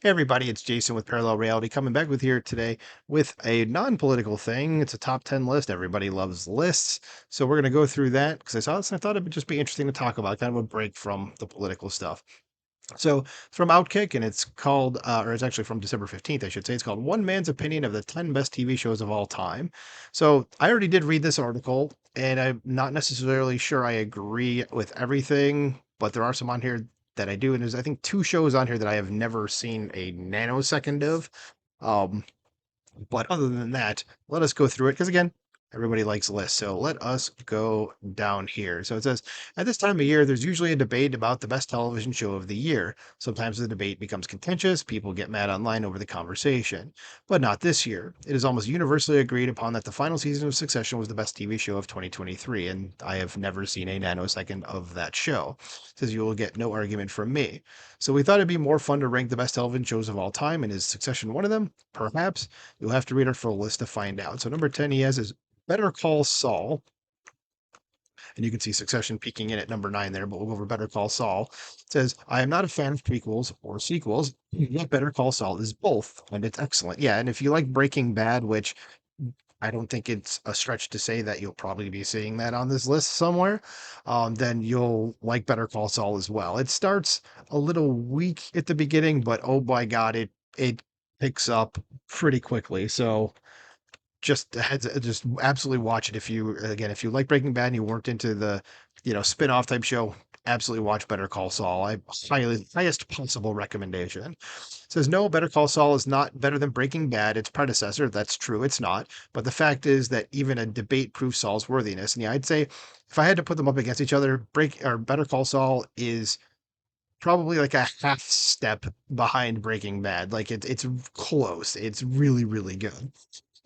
Hey everybody, it's Jason with Parallel Reality coming back with here today with a non-political thing. It's a top 10 list. Everybody loves lists. So we're going to go through that because I saw this and I thought it would just be interesting to talk about, kind of a break from the political stuff. So it's from Outkick and it's called, or it's actually from December 15th, I should say. It's called One Man's Opinion of the 10 Best TV Shows of All Time. So I already did read this article and I'm not necessarily sure I agree with everything, but there are some on here that I do. And there's, I think, two shows on here that I have never seen a nanosecond of. Um, but other than that, let us go through it because again, everybody likes lists. So let us go down here. So it says, at this time of year, there's usually a debate about the best television show of the year. Sometimes the debate becomes contentious. People get mad online over the conversation. But not this year. It is almost universally agreed upon that the final season of Succession was the best TV show of 2023. And I have never seen a nanosecond of that show. It says you will get no argument from me. So we thought it'd be more fun to rank the best television shows of all time. And is Succession one of them? Perhaps. You'll have to read our full list to find out. So number 10 he has is Better Call Saul. And you can see Succession peeking in at number 9 there, but we'll go over Better Call Saul. It says, I am not a fan of prequels or sequels, yet Better Call Saul is both, and it's excellent. Yeah, and if you like Breaking Bad, which I don't think it's a stretch to say that you'll probably be seeing that on this list somewhere, then you'll like Better Call Saul as well. It starts a little weak at the beginning, but oh my God, it picks up pretty quickly. So just absolutely watch it if you like Breaking Bad and you weren't into the spin-off type show, absolutely watch Better Call Saul. Highest possible recommendation. It says no, Better Call Saul is not better than Breaking Bad, its predecessor. That's true, it's not. But the fact is that even a debate proves Saul's worthiness. And yeah, I'd say if I had to put them up against each other, Break or Better Call Saul is probably like a half step behind Breaking Bad. Like it's close. It's really, really good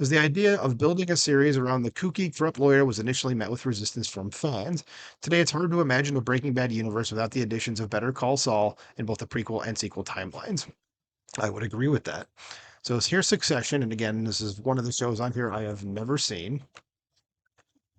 as the idea of building a series around the kooky, corrupt lawyer was initially met with resistance from fans. Today, it's hard to imagine a Breaking Bad universe without the additions of Better Call Saul in both the prequel and sequel timelines. I would agree with that. So here's Succession, and again, this is one of the shows on here I have never seen.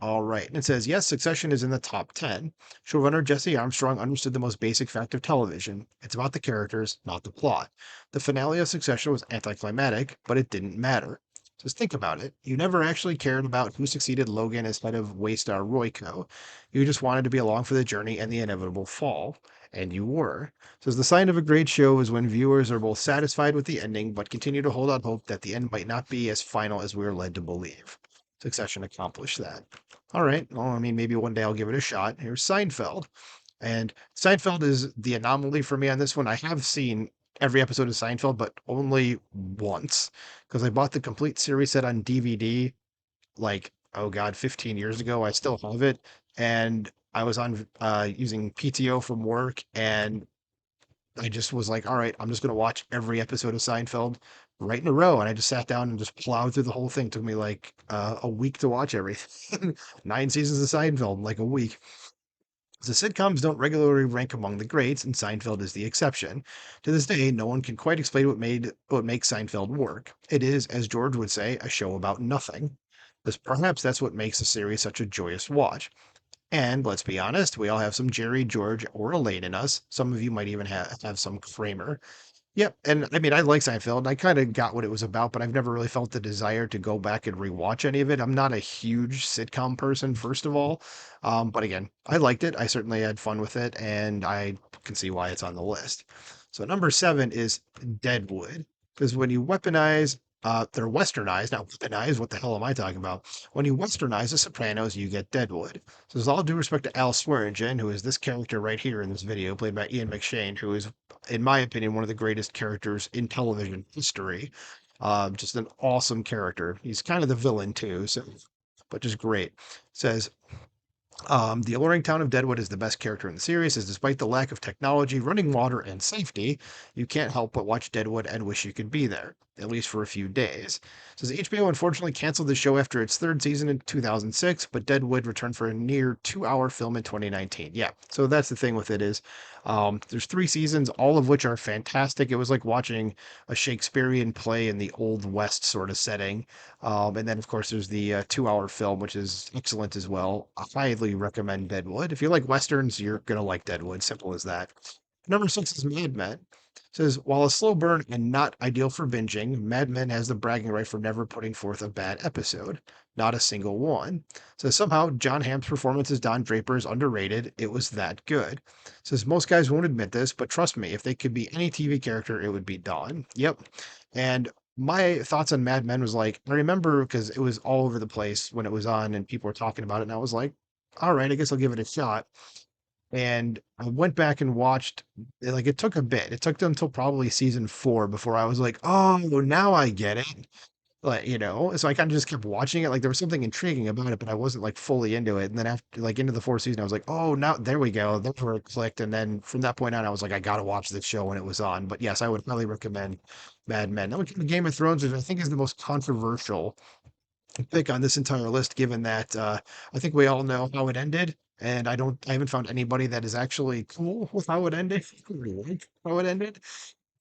All right. And it says, yes, Succession is in the top 10. Showrunner Jesse Armstrong understood the most basic fact of television. It's about the characters, not the plot. The finale of Succession was anticlimactic, but it didn't matter. Just think about it. You never actually cared about who succeeded Logan as head of Waystar Royco. You just wanted to be along for the journey and the inevitable fall. And you were. Says the sign of a great show is when viewers are both satisfied with the ending, but continue to hold out hope that the end might not be as final as we are led to believe. Succession accomplished that. All right. Well, I mean, maybe one day I'll give it a shot. Here's Seinfeld. And Seinfeld is the anomaly for me on this one. I have seen every episode of Seinfeld, but only once because I bought the complete series set on DVD like, oh God, 15 years ago. I still have it. And I was on using PTO from work and I just was like, all right, I'm just going to watch every episode of Seinfeld right in a row. And I just sat down and just plowed through the whole thing. It took me like a week to watch everything. 9 seasons of Seinfeld in like a week. The sitcoms don't regularly rank among the greats, and Seinfeld is the exception. To this day, no one can quite explain what makes Seinfeld work. It is, as George would say, a show about nothing. Perhaps that's what makes the series such a joyous watch. And let's be honest, we all have some Jerry, George, or Elaine in us. Some of you might even have some Kramer. Yep, and I mean, I like Seinfeld, and I kind of got what it was about, but I've never really felt the desire to go back and rewatch any of it. I'm not a huge sitcom person, first of all, but again, I liked it. I certainly had fun with it, and I can see why it's on the list. So number 7 is Deadwood, because when you weaponize, they're westernized, not weaponized. What the hell am I talking about? When you westernize The Sopranos, you get Deadwood. So, with all due respect to Al Swearingen, who is this character right here in this video, played by Ian McShane, who is in my opinion, one of the greatest characters in television history. Just an awesome character. He's kind of the villain too, so but just great. Says the alluring town of Deadwood is the best character in the series, as despite the lack of technology, running water, and safety, you can't help but watch Deadwood and wish you could be there, at least for a few days. It says HBO unfortunately canceled the show after its third season in 2006, but Deadwood returned for a near 2-hour film in 2019. Yeah, so that's the thing with it is there's 3 seasons, all of which are fantastic. It was like watching a Shakespearean play in the Old West sort of setting. And then, of course, there's the 2-hour film, which is excellent as well. I highly recommend Deadwood. If you like Westerns, you're going to like Deadwood. Simple as that. Number 6 is Mad Men. Says, while a slow burn and not ideal for binging, Mad Men has the bragging right for never putting forth a bad episode. Not a single one. Says, somehow John Hamm's performance as Don Draper is underrated. It was that good. Says, most guys won't admit this, but trust me, if they could be any TV character, it would be Don. Yep. And my thoughts on Mad Men was like, I remember because it was all over the place when it was on and people were talking about it. And I was like, all right, I guess I'll give it a shot. And I went back and watched, like, it took a bit. It took until probably season 4 before I was like, "Oh, now I get it." Like, so I kinda just kept watching it, like, there was something intriguing about it, but I wasn't, like, fully into it, and then after like, into the 4th season, I was like, "Oh, now there we go." That's where it clicked, and then from that point on, I was like, "I gotta watch this show when it was on." But yes, I would highly recommend Mad Men. Now we come to Game of Thrones, which I think is the most controversial pick on this entire list, given that I think we all know how it ended, and I haven't found anybody that is actually cool with how it ended, really like how it ended.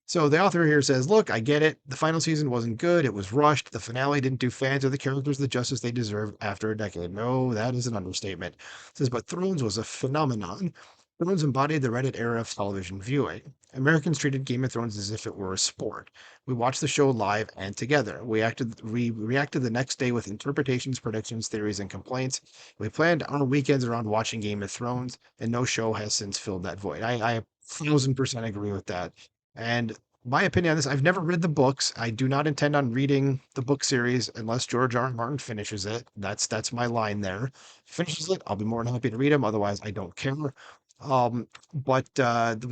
So the author here says, "Look, I get it. The final season wasn't good. It was rushed. The finale didn't do fans or the characters the justice they deserved after a decade." No, that is an understatement. It says, but Thrones was a phenomenon. Thrones embodied the Reddit era of television viewing. Americans treated Game of Thrones as if it were a sport. We watched the show live and together. We reacted the next day with interpretations, predictions, theories, and complaints. We planned our weekends around watching Game of Thrones, and no show has since filled that void. I 1,000% agree with that. And my opinion on this, I've never read the books. I do not intend on reading the book series unless George R. R. Martin finishes it. That's my line there. Finishes it, I'll be more than happy to read them. Otherwise, I don't care. But with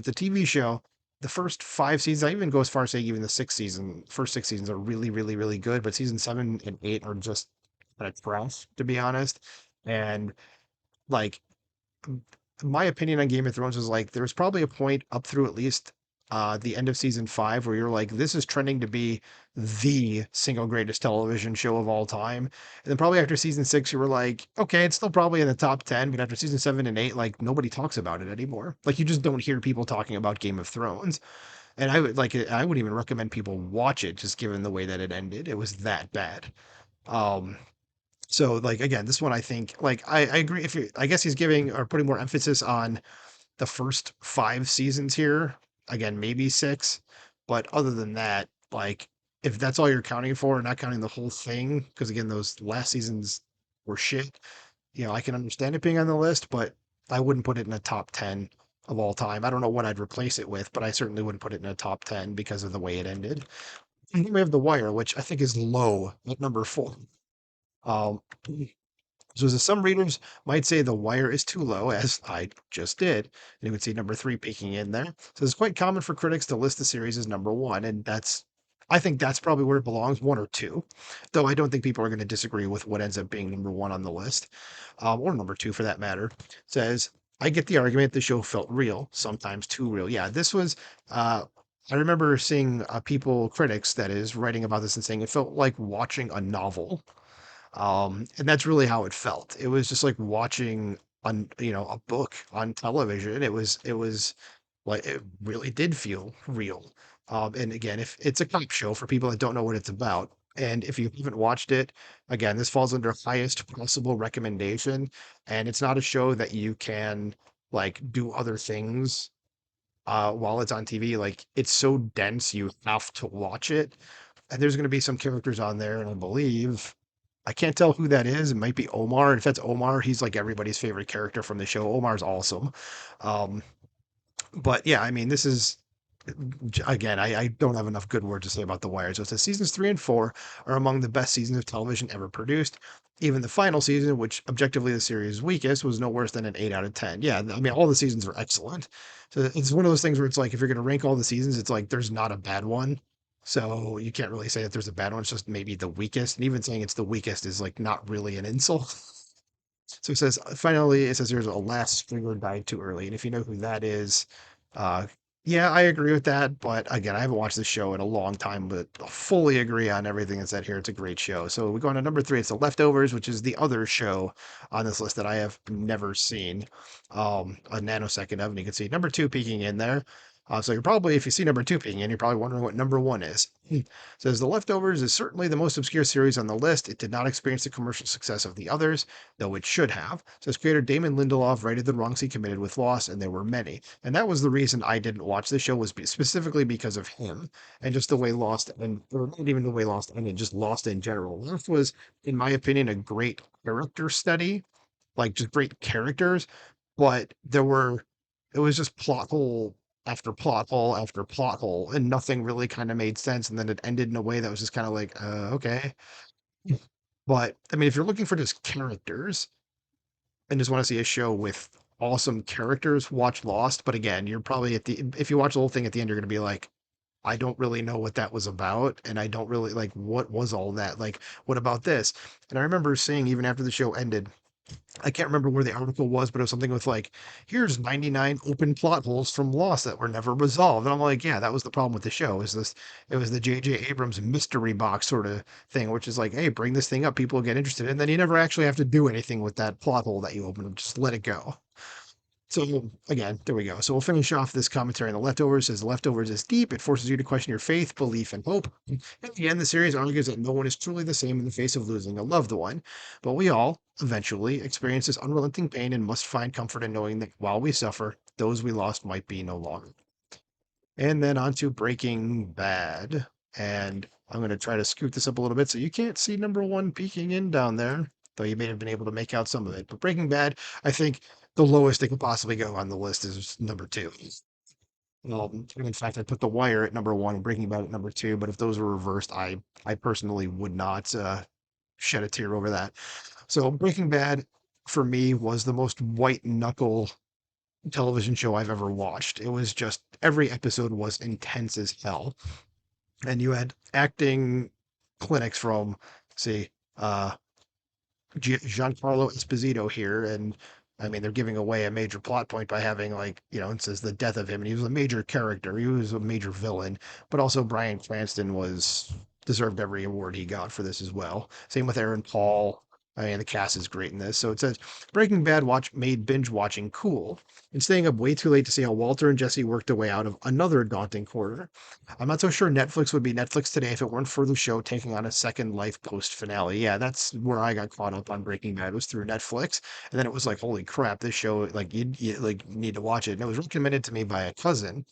the TV show, the first 5 seasons, I even go as far as saying even the first 6 seasons are really, really, really good. But season 7 and 8 are just kind of trash, to be honest. And like my opinion on Game of Thrones is like there's probably a point up through at least the end of season 5 where you're like, this is trending to be the single greatest television show of all time. And then probably after season 6, you were like, okay, it's still probably in the top 10, but after season 7 and 8, like nobody talks about it anymore. Like you just don't hear people talking about Game of Thrones. And I would even recommend people watch it just given the way that it ended. It was that bad. Um, so like again, this one I think like I agree if you I guess he's giving or putting more emphasis on the first 5 seasons here. Again, maybe 6, but other than that, like if that's all you're counting for, not counting the whole thing, because again, those last seasons were shit. I can understand it being on the list, but I wouldn't put it in a top 10 of all time. I don't know what I'd replace it with, but I certainly wouldn't put it in a top 10 because of the way it ended. And then we have The Wire, which I think is low at number 4. Um, So as some readers might say The Wire is too low, as I just did, and you would see number 3 peeking in there. So it's quite common for critics to list the series as number 1, and I think that's probably where it belongs, 1 or 2. Though I don't think people are going to disagree with what ends up being number 1 on the list, or number 2 for that matter. Says, I get the argument the show felt real, sometimes too real. Yeah, this was. I remember seeing critics, that is, writing about this and saying it felt like watching a novel, and that's really how it felt. It was just like watching a book on television. It was like it really did feel real. And again, if it's a cop show for people that don't know what it's about, and if you haven't watched it, again, this falls under highest possible recommendation, and it's not a show that you can like do other things while it's on TV. Like it's so dense, you have to watch it. And there's going to be some characters on there, and I believe I can't tell who that is. It might be Omar. If that's Omar, he's like everybody's favorite character from the show. Omar's awesome. Um, but yeah, I mean, this is again, I don't have enough good words to say about The Wire. So it says seasons 3 and 4 are among the best seasons of television ever produced. Even the final season, which objectively the series' weakest, was no worse than an 8 out of 10. Yeah, I mean, all the seasons are excellent. So it's one of those things where it's like, if you're going to rank all the seasons, it's like there's not a bad one. So you can't really say that there's a bad one. It's just maybe the weakest. And even saying it's the weakest is like not really an insult. So it says, finally, it says there's a last stringer died too early. And if you know who that is, uh, yeah, I agree with that. But again, I haven't watched this show in a long time, but I fully agree on everything that's said here. It's a great show. So we go on to number 3. It's The Leftovers, which is the other show on this list that I have never seen a nanosecond of. And you can see number 2 peeking in there. So you're probably, if you see number two peeking in, you're probably wondering what number one is. Says The Leftovers is certainly the most obscure series on the list. It did not experience the commercial success of the others, though it should have. Says creator Damon Lindelof righted the wrongs he committed with Lost, and there were many. And that was the reason I didn't watch the show, was specifically because of him and just the way Lost, and or not even the way Lost ended, just Lost in general. Lost was, in my opinion, a great character study, like just great characters, but it was just plot hole after plot hole after plot hole, and nothing really kind of made sense. And then it ended in a way that was just kind of like, okay. But I mean, if you're looking for just characters and just want to see a show with awesome characters, watch Lost. But again, you're probably if you watch the whole thing at the end, you're going to be like, I don't really know what that was about. And I don't really like, what was all that? Like, what about this? And I remember seeing, even after the show ended, I can't remember where the article was, but it was something with like, here's 99 open plot holes from Lost that were never resolved. And I'm like, yeah, that was the problem with the show. Is this? It was the J.J. Abrams mystery box sort of thing, which is like, hey, bring this thing up, people will get interested, and then you never actually have to do anything with that plot hole that you open. Just let it go. So again, there we go. So we'll finish off this commentary on The Leftovers. As The Leftovers is deep, it forces you to question your faith, belief, and hope. At the end, the series argues that no one is truly the same in the face of losing a loved one, but we all, eventually, experience this unrelenting pain and must find comfort in knowing that while we suffer, those we lost might be no longer. And then on to Breaking Bad. And I'm going to try to scoot this up a little bit so you can't see number one peeking in down there, though you may have been able to make out some of it. But Breaking Bad, I think the lowest it could possibly go on the list is number two. In fact, I put The Wire at number one and Breaking Bad at number two. But if those were reversed, I personally would not shed a tear over that. So Breaking Bad, for me, was the most white knuckle television show I've ever watched. It was just, every episode was intense as hell. And you had acting clinics from, say, uh, Giancarlo Esposito here, and I mean they're giving away a major plot point by having, like, it says the death of him, and he was a major character, he was a major villain, but also Bryan Cranston was deserved every award he got for this as well. Same with Aaron Paul. I mean, the cast is great in this. So it says Breaking Bad watch made binge watching cool, and staying up way too late to see how Walter and Jesse worked their way out of another daunting quarter. I'm not so sure Netflix would be Netflix today if it weren't for the show taking on a second life post finale. Yeah, that's where I got caught up on Breaking Bad, was through Netflix, and then it was like, holy crap, this show, like, you like need to watch it. And it was recommended to me by a cousin,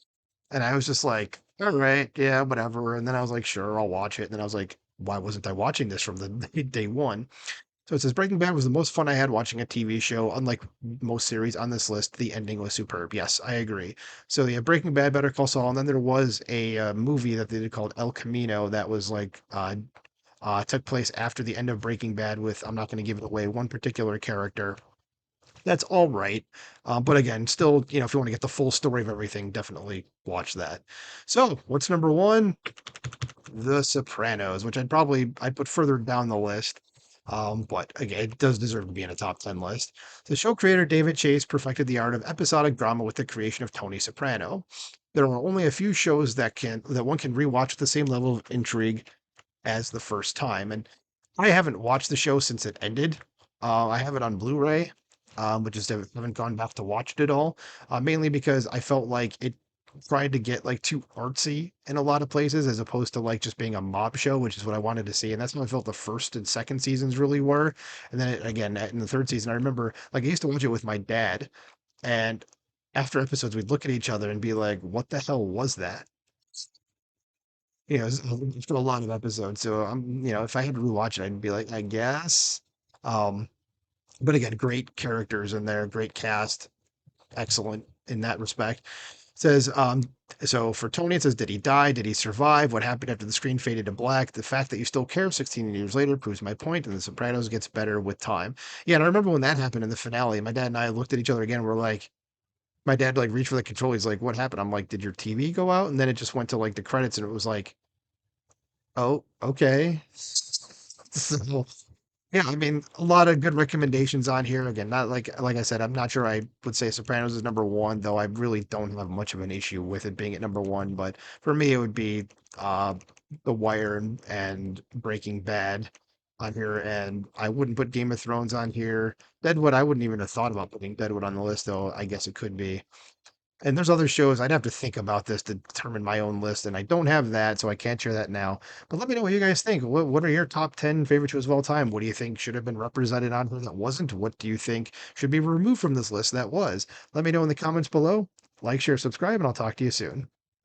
and I was just like, all right, yeah, whatever. And then I was like, sure, I'll watch it. And then I was like, why wasn't I watching this from the day one? So it says Breaking Bad was the most fun I had watching a TV show. Unlike most series on this list, the ending was superb. Yes, I agree. So yeah, Breaking Bad, Better Call Saul, and then there was a movie that they did called El Camino that was like took place after the end of Breaking Bad with, I'm not going to give it away, one particular character. That's all right. But again, still, if you want to get the full story of everything, definitely watch that. So what's number one? The Sopranos, which I'd put further down the list. But again, it does deserve to be in a top 10 list. The show creator David Chase perfected the art of episodic drama with the creation of Tony Soprano. There are only a few shows that one can rewatch with the same level of intrigue as the first time. And I haven't watched the show since it ended. I have it on Blu-ray, but just haven't gone back to watch it at all. Mainly because I felt like it tried to get like too artsy in a lot of places, as opposed to like just being a mob show, which is what I wanted to see. And that's how I felt the first and second seasons really were. And then again, in the third season, I remember, like, I used to watch it with my dad, and after episodes, we'd look at each other and be like, "What the hell was that?" It's been a lot of episodes, so if I had to rewatch it, I'd be like, I guess. Um, but again, great characters in there, great cast, excellent in that respect. Says, so for Tony, it says, did he die? Did he survive? What happened after the screen faded to black? The fact that you still care 16 years later proves my point, and The Sopranos gets better with time. Yeah, and I remember when that happened in the finale, my dad and I looked at each other again. We're like, my dad like reached for the control. He's like, what happened? I'm like, did your TV go out? And then it just went to like the credits, and it was like, oh, okay. So, yeah, I mean, a lot of good recommendations on here. Again, not like I said, I'm not sure I would say Sopranos is number one, though I really don't have much of an issue with it being at number one. But for me, it would be uh, The Wire and Breaking Bad on here, and I wouldn't put Game of Thrones on here. Deadwood, I wouldn't even have thought about putting Deadwood on the list, though I guess it could be. And there's other shows I'd have to think about this to determine my own list, and I don't have that, so I can't share that now. But let me know what you guys think. What are your top 10 favorite shows of all time? What do you think should have been represented on here that wasn't? What do you think should be removed from this list that was? Let me know in the comments below. Like, share, subscribe, and I'll talk to you soon.